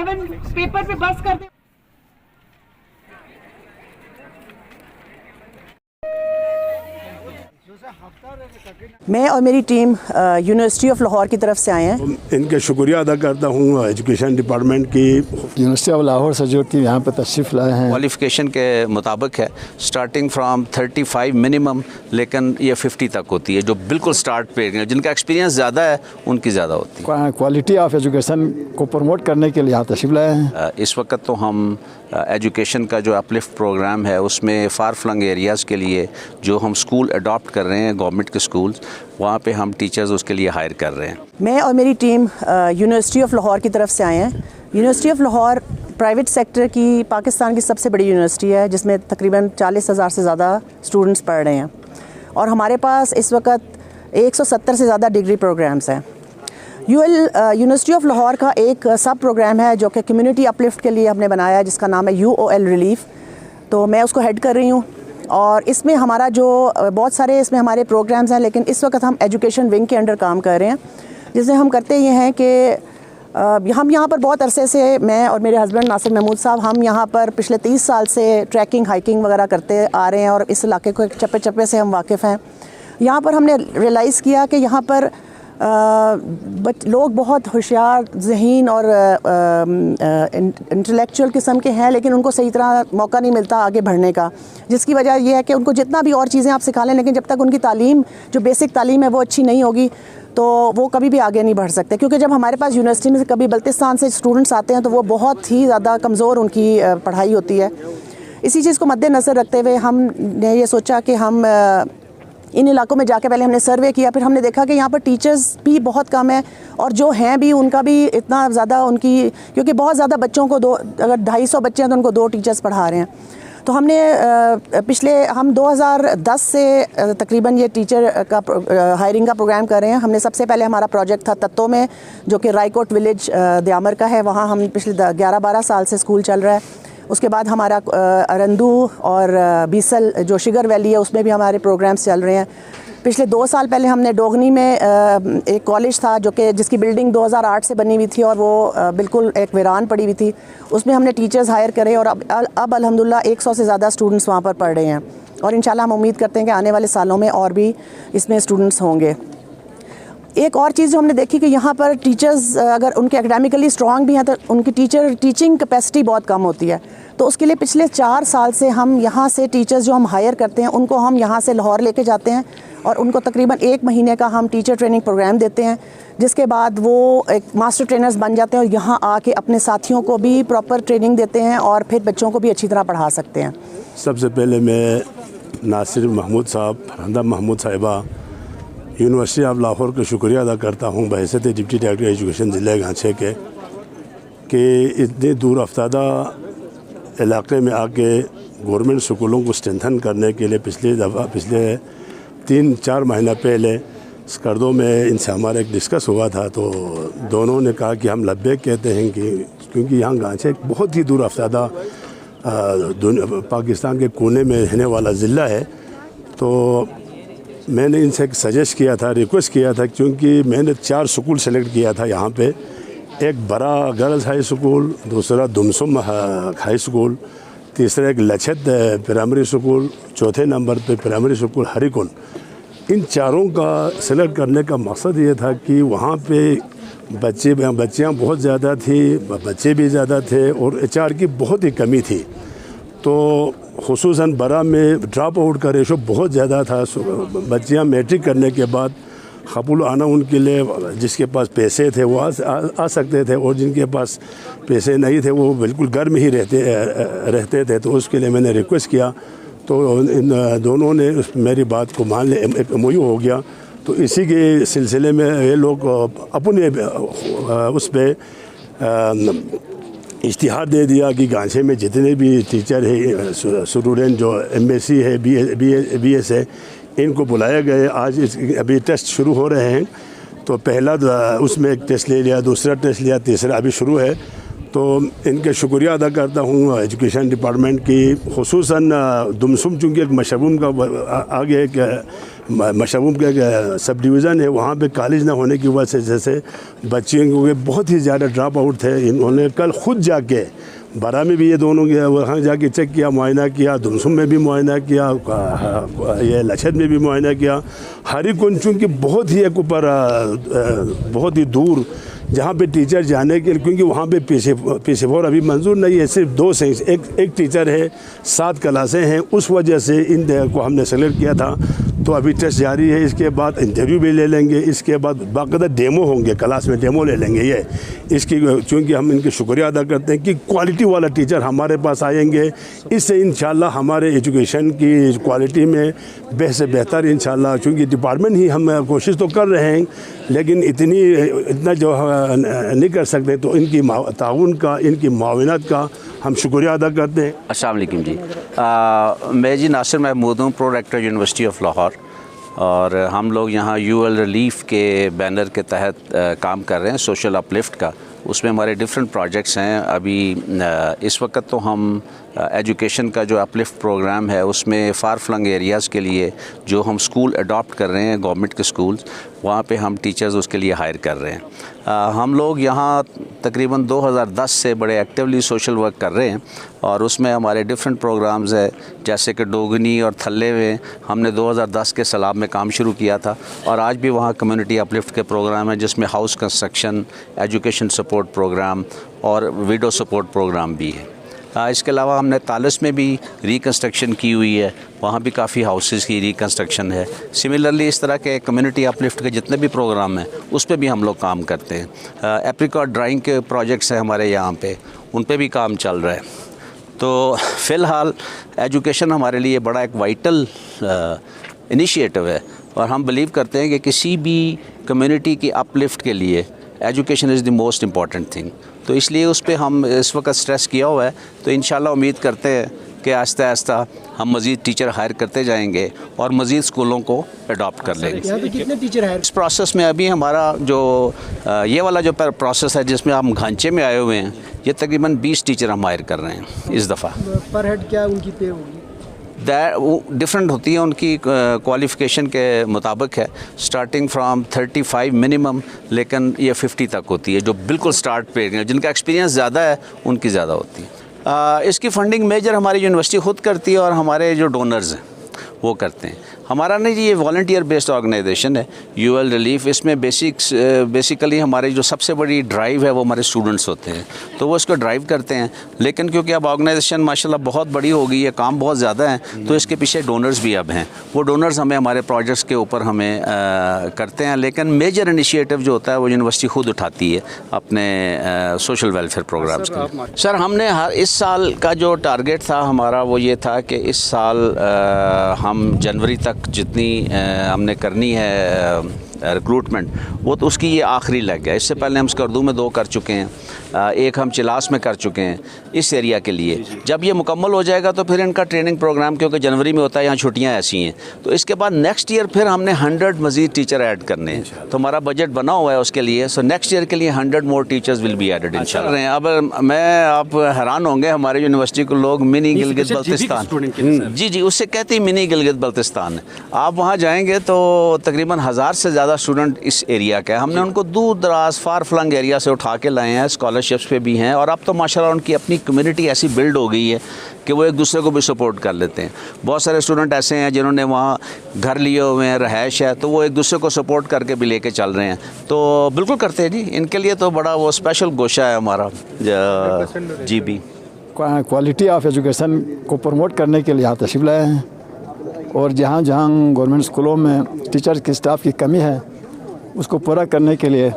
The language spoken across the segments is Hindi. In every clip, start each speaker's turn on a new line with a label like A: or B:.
A: 7 पेपर पे बस कर दे।
B: मैं और मेरी टीम यूनिवर्सिटी ऑफ लाहौर की तरफ से आए हैं।
C: इनका शुक्रिया अदा करता हूँ एजुकेशन डिपार्टमेंट की।
D: यूनिवर्सिटी ऑफ लाहौर से जो टीम यहाँ पर तशरीफ़ लाए हैं,
E: क्वालिफ़िकेशन के मुताबिक है, स्टार्टिंग फ्राम 35 मिनिमम, लेकिन ये 50 तक होती है। जो बिल्कुल स्टार्ट पे जिनका एक्सपीरियंस ज़्यादा है उनकी ज़्यादा होती है।
D: क्वालिटी ऑफ एजुकेशन को प्रमोट करने के लिए यहाँ तशरीफ़ लाए हैं।
E: इस वक्त तो हम एजुकेशन का जो अपलिफ्ट प्रोग्राम है उसमें फार फ्लंग एरियाज़ के लिए जो हम स्कूल अडॉप्ट कर रहे हैं, गवर्नमेंट के स्कूल्स, वहाँ पे हम टीचर्स उसके लिए हायर कर रहे हैं।
B: मैं और मेरी टीम यूनिवर्सिटी ऑफ लाहौर की तरफ से आए हैं। University of Lahore private sector की पाकिस्तान की सबसे बड़ी यूनिवर्सिटी है, जिसमें तकरीबन 40,000 से ज़्यादा स्टूडेंट्स पढ़ रहे हैं और हमारे पास इस वक्त 170 से ज़्यादा डिग्री प्रोग्राम्स हैं। यूनिवर्सिटी ऑफ लाहौर का एक सब प्रोग्राम है जो कि कम्युनिटी अपलिफ्ट के लिए हमने बनाया है, जिसका नाम है UOL रिलीफ। तो मैं उसको हेड कर रही हूँ और इसमें हमारा जो बहुत सारे इसमें हमारे प्रोग्राम्स हैं, लेकिन इस वक्त हम एजुकेशन विंग के अंडर काम कर रहे हैं, जिसमें हम करते ये हैं कि हम यहाँ पर बहुत अरसे से, मैं और मेरे हस्बैंड नासिर महमूद साहब, हम यहाँ पर पिछले 30 साल से ट्रैकिंग हाइकिंग वगैरह करते आ रहे हैं और इस इलाके को एक चप्पे चप्पे से हम वाकिफ़ हैं। यहाँ पर हमने रियलाइज़ किया कि यहाँ पर लोग बहुत होशियार, ज़हीन और इंटेलेक्चुअल किस्म के हैं, लेकिन उनको सही तरह मौका नहीं मिलता आगे बढ़ने का, जिसकी वजह यह है कि उनको जितना भी और चीज़ें आप सिखा लें, लेकिन जब तक उनकी तालीम, जो बेसिक तालीम है, वो अच्छी नहीं होगी तो वो कभी भी आगे नहीं बढ़ सकते। क्योंकि जब हमारे पास यूनिवर्सिटी में से कभी बल्तिस्तान से स्टूडेंट्स आते हैं तो वो बहुत ही ज़्यादा कमज़ोर उनकी पढ़ाई होती है। इसी चीज़ को मद्देनज़र रखते हुए हमने ये सोचा कि हम इन इलाकों में जाके पहले हमने सर्वे किया, फिर हमने देखा कि यहाँ पर टीचर्स भी बहुत कम है और जो हैं भी उनका भी इतना ज़्यादा उनकी, क्योंकि बहुत ज़्यादा बच्चों को अगर 250 बच्चे हैं तो उनको 2 टीचर्स पढ़ा रहे हैं। तो हमने हम 2010 से तकरीबन ये टीचर का हायरिंग का प्रोग्राम कर रहे हैं। हमने सबसे पहले हमारा प्रोजेक्ट था तत्तो में, जो कि रायकोट विलेज दयामर का है, वहाँ हम पिछले 11-12 साल से स्कूल चल रहा है। उसके बाद हमारा अरंदू और बीसल जो शुगर वैली है उसमें भी हमारे प्रोग्राम्स चल रहे हैं। पिछले 2 साल पहले हमने डोगनी में एक कॉलेज था जो कि जिसकी बिल्डिंग 2008 से बनी हुई थी और वो बिल्कुल एक वीरान पड़ी हुई थी, उसमें हमने टीचर्स हायर करे और अब अल्हम्दुलिल्लाह 100 से ज़्यादा स्टूडेंट्स वहाँ पर पढ़ रहे हैं और इंशाल्लाह हम उम्मीद करते हैं कि आने वाले सालों में और भी इसमें स्टूडेंट्स होंगे। एक और चीज़ जो हमने देखी कि यहाँ पर टीचर्स अगर उनके एकेडमिकली स्ट्रॉन्ग भी हैं तो उनकी टीचिंग कैपेसिटी बहुत कम होती है। तो उसके लिए पिछले 4 साल से हम यहाँ से टीचर्स जो हम हायर करते हैं उनको हम यहाँ से लाहौर लेके जाते हैं और उनको तकरीबन 1 महीने का हम टीचर ट्रेनिंग प्रोग्राम देते हैं, जिसके बाद वो एक मास्टर ट्रेनर्स बन जाते हैं और यहाँ आके अपने साथियों को भी प्रॉपर ट्रेनिंग देते हैं और फिर बच्चों को भी अच्छी तरह पढ़ा सकते हैं।
C: सबसे पहले मैं नासिर महमूद साहब, फरहंदा महमूद साहिबा, यूनिवर्सिटी ऑफ लाहौर का शुक्रिया अदा करता हूँ बहैसियत डिप्टी डायरेक्टर एजुकेशन ज़िला गांछे के, कि इतने दूर अफ्तादा इलाके में आके गवर्नमेंट स्कूलों को स्ट्रेंथन करने के लिए पिछले 3-4 महीना पहले स्कर्दो में इनसे हमारा एक डिस्कस हुआ था। तो दोनों ने कहा कि हम लब्बैक कहते हैं कि क्योंकि यहाँ गांछे एक बहुत ही दूर अफ्तादा पाकिस्तान के कोने में रहने वाला ज़िला है। तो मैंने इनसे एक सजेस्ट किया था, रिक्वेस्ट किया था, क्योंकि मैंने 4 स्कूल सेलेक्ट किया था यहाँ पे। एक बड़ा गर्ल्स हाई स्कूल, दूसरा दुमसुम हाई स्कूल, तीसरा एक लछत प्राइमरी स्कूल, चौथे नंबर पे प्राइमरी स्कूल हरिकुन। इन चारों का सेलेक्ट करने का मकसद ये था कि वहाँ पे बच्चियाँ बहुत ज़्यादा थी, बच्चे भी ज़्यादा थे और HR की बहुत ही कमी थी। तो खुसूसन बरा में ड्रॉप आउट का रेशो बहुत ज़्यादा था। बच्चियाँ मैट्रिक करने के बाद कबूल आना उनके लिए, जिसके पास पैसे थे वो आ सकते थे और जिनके पास पैसे नहीं थे वो बिल्कुल घर में ही रहते थे। तो उसके लिए मैंने रिक्वेस्ट किया, तो इन दोनों ने मेरी बात को मान लिया, एक MOU हो गया। तो इसी के सिलसिले में ये लोग अपने उस पर इश्तिहार दे दिया कि गांछे में जितने भी टीचर है, स्टूडेंट जो MSc है, BS है, इनको बुलाया गए। आज अभी टेस्ट शुरू हो रहे हैं। तो पहला उसमें एक टेस्ट ले लिया, दूसरा टेस्ट लिया, तीसरा अभी शुरू है। तो इनके शुक्रिया अदा करता हूँ एजुकेशन डिपार्टमेंट की, खुसूसन दुमसुम चूँकि एक मशरूम का आगे एक मशरूम के सब डिवीज़न है, वहाँ पे कॉलेज ना होने की वजह से जैसे बच्चियों के बहुत ही ज़्यादा ड्रॉप आउट थे। इन्होंने कल खुद जाके बरा में भी ये दोनों गया, वहाँ जाके चेक किया, मुआयना किया, दुमसुम में भी मुआयना किया, ये लछत में भी मुआयना किया। हरी कुंज चूँकि बहुत ही एक ऊपर बहुत ही दूर जहाँ पे टीचर जाने के लिए, क्योंकि वहाँ पे पेशेवर अभी मंजूर नहीं है, सिर्फ 2 से एक टीचर है, 7 क्लासें हैं, उस वजह से इन को हमने सेलेक्ट किया था। तो अभी टेस्ट जारी है, इसके बाद इंटरव्यू भी ले लेंगे, इसके बाद बाकायदा डेमो होंगे, क्लास में डेमो ले लेंगे। ये इसकी चूँकि हम इनके शुक्रिया अदा करते हैं कि क्वालिटी वाला टीचर हमारे पास आएंगे, इससे इंशाल्लाह हमारे एजुकेशन की क्वालिटी में से बेहतर इंशाल्लाह, चूँकि डिपार्टमेंट ही हम कोशिश तो कर रहे हैं लेकिन इतना जो नहीं कर सकते, तो इनकी ताउन का, इनकी मुआवनत का हम शुक्रिया अदा करते हैं।
E: अस्सलाम वालेकुम जी। मैं जी नासिर महमूद हूँ, pro rector university of Lahore, और हम लोग यहाँ यूएल रिलीफ के बैनर के तहत काम कर रहे हैं, सोशल अपलिफ्ट का। उसमें हमारे डिफरेंट प्रोजेक्ट्स हैं। अभी इस वक्त तो हम एजुकेशन का जो अपलिफ्ट प्रोग्राम है उसमें फार फ्लंग एरियाज़ के लिए जो हम स्कूल अडॉप्ट कर रहे हैं, गवर्नमेंट के स्कूल्स, वहाँ पे हम टीचर्स उसके लिए हायर कर रहे हैं। हम लोग यहाँ तकरीबन 2010 से बड़े एक्टिवली सोशल वर्क कर रहे हैं, और उसमें हमारे डिफरेंट प्रोग्राम्स हैं, जैसे कि डोगनी और थल्ले में हमने 2010 के सैलाब में काम शुरू किया था, और आज भी वहाँ कम्युनिटी अपलिफ्ट के प्रोग्राम हैं जिसमें house construction, education support program और विडो सपोर्ट प्रोग्राम भी है। इसके अलावा हमने तालस में भी रिकन्स्ट्रक्शन की हुई है, वहाँ भी काफ़ी हाउसेस की रिकन्स्ट्रक्शन है। सिमिलरली इस तरह के कम्युनिटी अपलिफ्ट के जितने भी प्रोग्राम हैं उस पर भी हम लोग काम करते हैं। एप्रिकॉट ड्राइंग के प्रोजेक्ट्स हैं हमारे यहाँ पे, उन पे भी काम चल रहा है। तो फ़िलहाल एजुकेशन हमारे लिए बड़ा एक वाइटल इनिशिएटिव है, और हम बिलीव करते हैं कि किसी भी कम्युनिटी की अपलिफ्ट के लिए education is the most important thing. तो इसलिए उस पर हम इस वक्त स्ट्रेस किया हुआ है। तो इंशाल्लाह उम्मीद करते हैं कि आहिस्ता आहिस्ता हम मज़ीद टीचर हायर करते जाएंगे और मज़ीद स्कूलों को अडॉप्ट कर लेंगे।
A: यहाँ पे कितने टीचर हायर?
E: इस प्रोसेस में अभी हमारा जो ये वाला जो प्रोसेस है जिसमें हम घांचे में आए हुए हैं, ये तकरीबन 20 टीचर हम हायर कर रहे हैं इस दफ़ा।
A: पर हेड क्या उनकी पे होगी?
E: वो डिफरेंट होती है, उनकी क्वालिफ़िकेशन के मुताबिक है, स्टार्टिंग फ्राम 35 मिनिमम, लेकिन ये 50 तक होती है। जो बिल्कुल स्टार्ट पे जिनका एक्सपीरियंस ज़्यादा है उनकी ज़्यादा होती है। इसकी फ़ंडिंग मेजर हमारी यूनिवर्सिटी ख़ुद करती है और हमारे जो डोनर्स हैं वो करते हैं। हमारा नहीं जी, ये वॉलंटियर बेस्ड ऑर्गेनाइजेशन है यूएल रिलीफ। इसमें बेसिकली हमारी जो सबसे बड़ी ड्राइव है वो हमारे स्टूडेंट्स होते हैं, तो वो इसको ड्राइव करते हैं। लेकिन क्योंकि अब ऑर्गेनाइजेशन माशाल्लाह बहुत बड़ी हो गई है, काम बहुत ज़्यादा है, तो इसके पीछे डोनर्स भी अब हैं। वो डोनर्स हमें हमारे प्रोजेक्ट्स के ऊपर हमें करते हैं, लेकिन मेजर इनिशिएटिव जो होता है वो यूनिवर्सिटी खुद उठाती है अपने सोशल वेलफेयर प्रोग्राम्स के। सर हमने इस साल का जो टारगेट था हमारा वो ये था कि इस साल हम जनवरी तक जितनी हमने करनी है रिक्रूटमेंट, वो तो उसकी ये आखिरी लग है। इससे पहले हम स्कर्दू में 2 कर चुके हैं, एक हम चिलास में कर चुके हैं इस एरिया के लिए। जब ये मुकम्मल हो जाएगा तो फिर इनका ट्रेनिंग प्रोग्राम, क्योंकि जनवरी में होता है, यहाँ छुट्टियाँ ऐसी हैं, तो इसके बाद नेक्स्ट ईयर फिर हमने 100 मज़ीद टीचर ऐड करने हैं। तो हमारा बजट बना हुआ है उसके लिए। सो नेक्स्ट ईयर के लिए 100 मोर टीचर्स विल बी एडेड इंशाल्लाह। अब आप हैरान होंगे, हमारे यूनिवर्सिटी को लोग मिनी गिलगित बल्तिस्तान, जी उससे कहते हैं मिनी गिलगित बल्तिस्तान है। आप वहाँ जाएंगे तो तकरीबन 1000 से ज़्यादा स्टूडेंट इस एरिया का है। हमने उनको दूर दराज फार फ्लंग एरिया से उठा के लाए हैं, स्कॉलरशिप्स पे भी हैं, और अब तो माशाल्लाह उनकी अपनी कम्युनिटी ऐसी बिल्ड हो गई है कि वो एक दूसरे को भी सपोर्ट कर लेते हैं। बहुत सारे स्टूडेंट ऐसे हैं जिन्होंने वहाँ घर लिए हुए हैं, रहायश है, तो वो एक दूसरे को सपोर्ट करके भी लेके चल रहे हैं। तो बिल्कुल करते हैं जी, इनके लिए तो बड़ा वो स्पेशल गोशा है हमारा जी भी।
D: क्वालिटी ऑफ एजुकेशन को प्रमोट करने के लिए यहाँ तशरीफ़ लाए हैं, और जहाँ जहाँ गवर्नमेंट स्कूलों में टीचर की स्टाफ की कमी है उसको पूरा करने के लिए,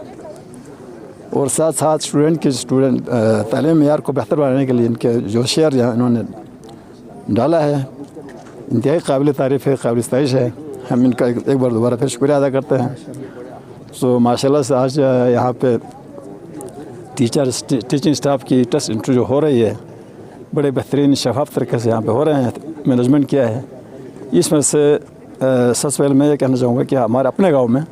D: और साथ साथ स्टूडेंट तालीम मेयार को बेहतर बनाने के लिए इनके जो शेयर यहाँ इन्होंने डाला है, इंतहाई काबिल तारीफ़ है, काबिल सताइश है। हम इनका एक बार दोबारा फिर शुक्रिया अदा करते हैं। सो माशाल्लाह से आज यहाँ पे टीचिंग स्टाफ की टेस्ट इंटरव्यू हो रही है, बड़े बेहतरीन शफाफ तरीके से यहाँ पे हो रहे हैं, मैनेजमेंट किया है। इसमें से सबसे पहले मैं ये कहना चाहूँगा कि हमारे अपने गांव में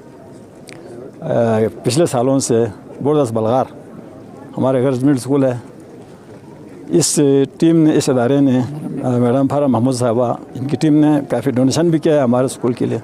D: पिछले सालों से बोर्डस बलगार हमारे गवर्नमेंट स्कूल है, इस टीम ने, इस इदारे ने, मैडम फारा महमूद साहबा, इनकी टीम ने काफ़ी डोनेशन भी किया है हमारे स्कूल के लिए।